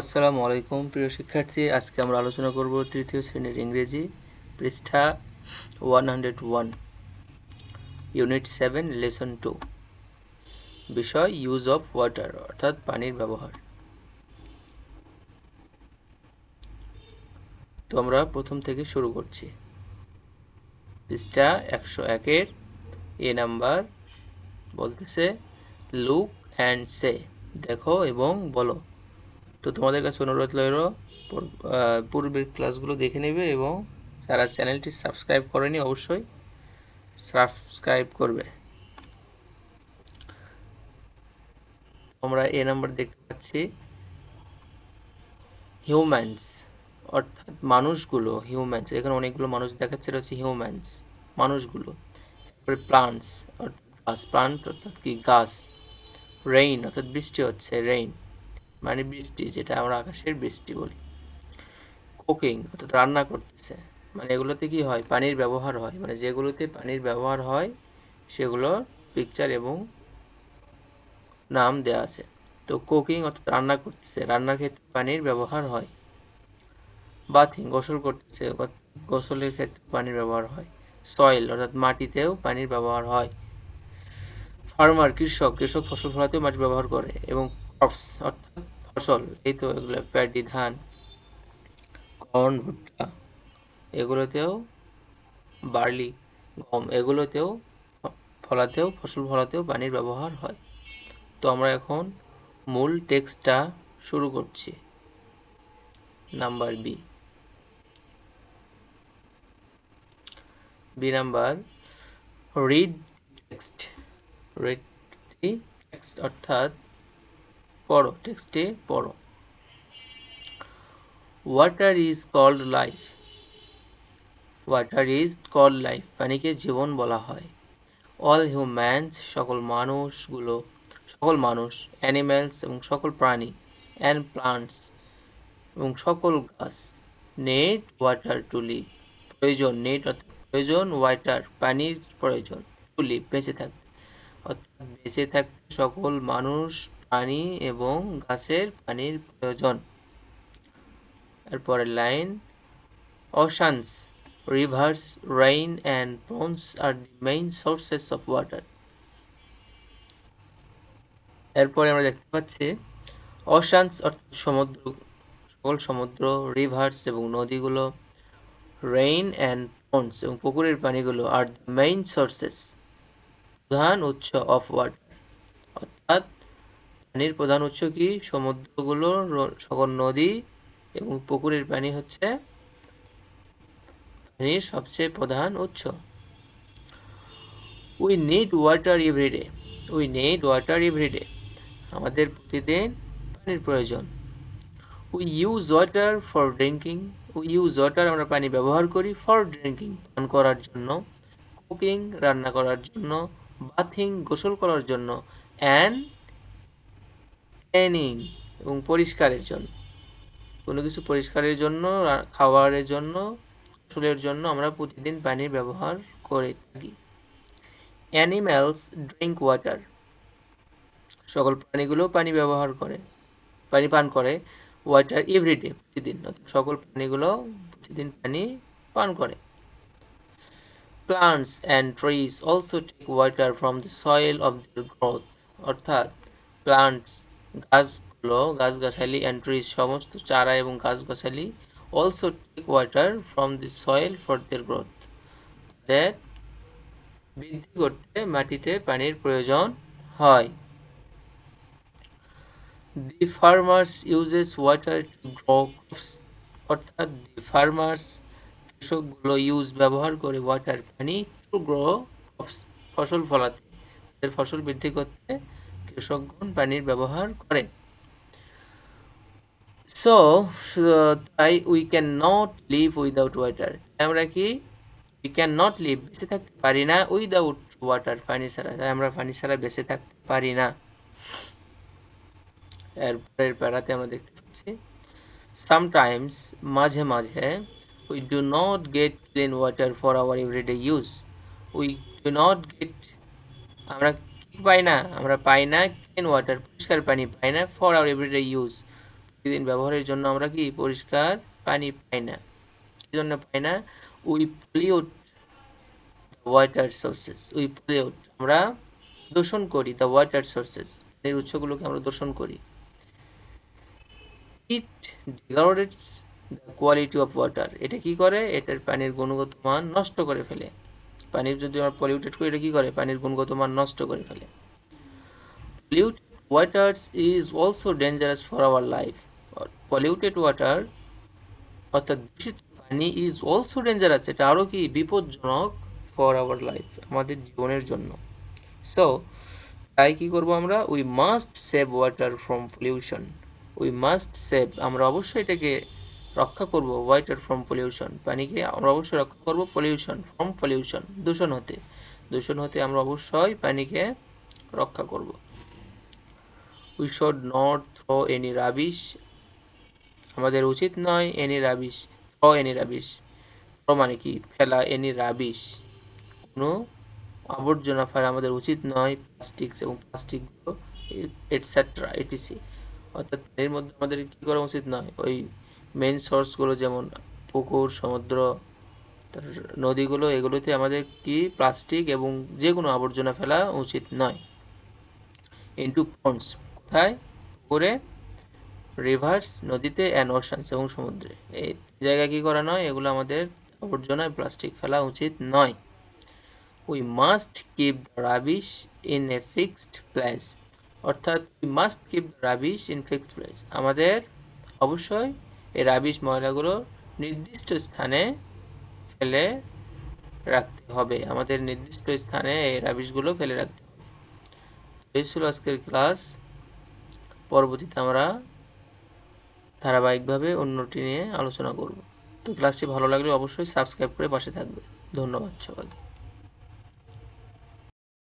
আসসালামু আলাইকুম প্রিয় শিক্ষার্থী, আজকে আমরা আলোচনা করব তৃতীয় শ্রেণীর ইংরেজি পৃষ্ঠা 101, ইউনিট 7, লেসন 2, বিষয় ইউজ অফ ওয়াটার অর্থাৎ পানির ব্যবহার। তো আমরা প্রথম থেকে শুরু করছি। পৃষ্ঠা 101-এর এ নাম্বার বলতেছে লুক অ্যান্ড সে, দেখো এবং বলো। তো তোমাদের কাছে অনুরোধ রইল পূর্বের ক্লাসগুলো দেখে নেবে এবং যারা চ্যানেলটি সাবস্ক্রাইব করেনি অবশ্যই সাবস্ক্রাইব করবে। আমরা এ নাম্বার দেখতে পাচ্ছি হিউম্যানস অর্থাৎ মানুষগুলো, হিউম্যানস এখানে অনেকগুলো মানুষ দেখাচ্ছে, এটা হচ্ছে হিউম্যানস মানুষগুলো। তারপরে প্লান্টস অর্থাৎ গাছ, প্লান্ট অর্থাৎ কি গাছ। রেইন অর্থাৎ বৃষ্টি হচ্ছে, রেইন মানে বৃষ্টি, যেটা আমরা আকাশের বৃষ্টি বলি। কুকিং অর্থাৎ রান্না করতেছে, মানে এগুলোতে কি হয়, পানির ব্যবহার হয়, মানে যেগুলোতে পানির ব্যবহার হয় সেগুলোর পিকচার এবং নাম দেওয়া আছে। তো কুকিং অর্থাৎ রান্না করতেছে, রান্নার ক্ষেত্রে পানির ব্যবহার হয়। বাথিং গোসল করতেছে, গোসলের ক্ষেত্রে পানির ব্যবহার হয়। সয়েল অর্থাৎ মাটিতেও পানির ব্যবহার হয়। ফার্মার কৃষক, কৃষক ফসল ফলাতেও মাটির ব্যবহার করে। এবং ক্রপস অর্থাৎ ফসল, এই তো এগুলো প্যাডি ধান, কর্ন ভুট্টা, এগুলোতেও বার্লি গম, এগুলোতেও ফলাতেও ফসল ফলাতেও পানির ব্যবহার হয়। তো আমরা এখন মূল টেক্সটটা শুরু করছি। Number B number, read text. Read the text অর্থাৎ পড়ো, টেক্সটে পড়ো। Water is called life. Water is called life, পানিকে জীবন বলা হয়। অল হিউম্যানস, সকল মানুষগুলো, সকল মানুষ, অ্যানিম্যালস এবং সকল প্রাণী, অ্যান্ড প্লান্টস এবং সকল গাছ, নেড ওয়াটার টু লিভ, প্রয়োজন, নেড অর্থাৎ প্রয়োজন, ওয়াটার পানির প্রয়োজন, টু লিভ বেঁচে থাকতে, অর্থাৎ বেঁচে থাকতে সকল মানুষ, প্রাণী এবং গাছের পানির প্রয়োজন। এরপরের line, oceans, rivers, rain and ponds আর the main sources of water. এরপরে আমরা দেখতে পাচ্ছি ওশানস অর্থাৎ সমুদ্র, সকল সমুদ্র, রিভার্স এবং নদীগুলো, রেইন অ্যান্ড ponds এবং পুকুরের পানিগুলো আর দ্য মেইন সোর্সেস, প্রধান উৎস অফ ওয়াটার, অর্থাৎ পানির প্রধান উৎস কি, সমুদ্রগুলো, সকল নদী এবং পুকুরের পানি হচ্ছে পানির সবচেয়ে প্রধান উৎস। We need water every day. We need water every day, আমাদের প্রতিদিন পানির প্রয়োজন। We use water for drinking. We use water, আমরা পানি ব্যবহার করি, ফর ড্রিঙ্কিং পান করার জন্য, কুকিং রান্না করার জন্য, বাথিং গোসল করার জন্য, অ্যান্ড ক্লিনিং এবং পরিষ্কারের জন্য। কোনো কিছু পরিষ্কারের জন্য, খাওয়ারের জন্য, গোসলের জন্য আমরা প্রতিদিন পানির ব্যবহার করে থাকি। অ্যানিম্যালস ড্রিঙ্ক ওয়াটার, সকল প্রাণীগুলো পানি ব্যবহার করে, পানি পান করে। ওয়াটার এভরিডে, প্রতিদিন, সকল প্রাণীগুলো প্রতিদিন পানি পান করে। Plants and trees also take water from the soil of their growth, অর্থাৎ প্লান্টস গাছগুলো, গাছগাছালি, অ্যান্ড ট্রিজ সমস্ত চারা এবং গাছগাছালি, also take water from the soil for their growth, তাদের বৃদ্ধি করতে মাটিতে পানির প্রয়োজন হয়। The farmers uses water to grow crops, অর্থাৎ দি ফার্মার্স কৃষকগুলো ইউজ ব্যবহার করে ওয়াটার পানি টু গ্রো ক্রপস ফসল ফলাতে, তাদের ফসল বৃদ্ধি করতে কৃষকগণ পানির ব্যবহার করে। সো তাই we can not live without water, আমরা কি উই ক্যান নট লিভ বেঁচে থাকতে পারি না, উইদাউট ওয়াটার পানি ছাড়া, তাই আমরা পানি ছাড়া বেঁচে থাকতে পারি না। এরপরের প্যারাতে আমরা দেখতে পাচ্ছি সামটাইমস, মাঝে মাঝে, we do not get clean water for our everyday use. We do not get, আমরা কি পাই না, আমরা পাই না ক্লিন ওয়াটার, পরিষ্কার পানি পাই না, ফর আওয়ার এভরিডে ইউজ, প্রতিদিন ব্যবহারের জন্য আমরা কি পরিষ্কার পানি পাই না। কি জন্য পাই না? We pollute water sources. We pollute, আমরা দূষণ করি দ্য ওয়াটার সোর্সেস, পানির উৎসগুলোকে আমরা দূষণ করি। ইট ডিগ্রেডেটস দ্য কোয়ালিটি অফ ওয়াটার, এটা কি করে? এটার পানির গুণগত মান নষ্ট করে ফেলে। পানির যদি আমরা পলিউটেড করি, এটা কি করে? পানির গুণগত মান নষ্ট করে ফেলে। Polluted waters is also dangerous for our life. Polluted water অর্থাৎ দূষিত পানি ইজ অলসো ডেঞ্জারাস, এটা আরও কি বিপজ্জনক ফর আওয়ার লাইফ, আমাদের জীবনের জন্য। সো তাই কি করব আমরা? We must save water from pollution. We must save, আমরা অবশ্যই এটাকে রক্ষা করব, ওয়াটার ফ্রম পলিউশন, পানিকে আমরা অবশ্যই রক্ষা করব পলিউশন ফ্রম পলিউশন, দূষণ হতে। দূষণ হতে আমরা অবশ্যই পানিকে রক্ষা করব। We should not throw any rubbish, আমাদের উচিত নয় any rubbish, throw any rubbish, throw মানে কি? ফেলা, এনি রাবিশ, কোনো আবর্জনা ফেলা আমাদের উচিত নয়, প্লাস্টিক এবং প্লাস্টিকগুলো এটসেট্রা এটিসি। অর্থাৎ এর মধ্যে আমাদের কী করা উচিত নয়? ওই মেন সোর্সগুলো যেমন পুকুর, সমুদ্র, নদীগুলো, এগুলোতে আমাদের কি প্লাস্টিক এবং যে কোনো আবর্জনা ফেলা উচিত নয়। ইনটু পন্ডস, কোথায়? পুকুরে, রিভার্স নদীতে, অ্যান্ড ওশানস এবং সমুদ্রে, এই জায়গায় কী করা নয়? এগুলো আমাদের আবর্জনায় প্লাস্টিক ফেলা উচিত নয়। We must keep the rubbish in a fixed place, অর্থাৎ we must keep the rubbish in fixed place, আমাদের অবশ্যই এই রাবিশ ময়লাগুলো নির্দিষ্ট স্থানে ফেলে রাখতে হবে, আমাদের নির্দিষ্ট স্থানে এই রাবিশগুলো ফেলে রাখতে হবে। এই ছিল আজকের ক্লাস। পরবর্তীতে আমরা ধারাবাহিকভাবে অন্যটি নিয়ে আলোচনা করব। তো ক্লাসটি ভালো লাগলে অবশ্যই সাবস্ক্রাইব করে পাশে থাকবে। ধন্যবাদ সবাইকে।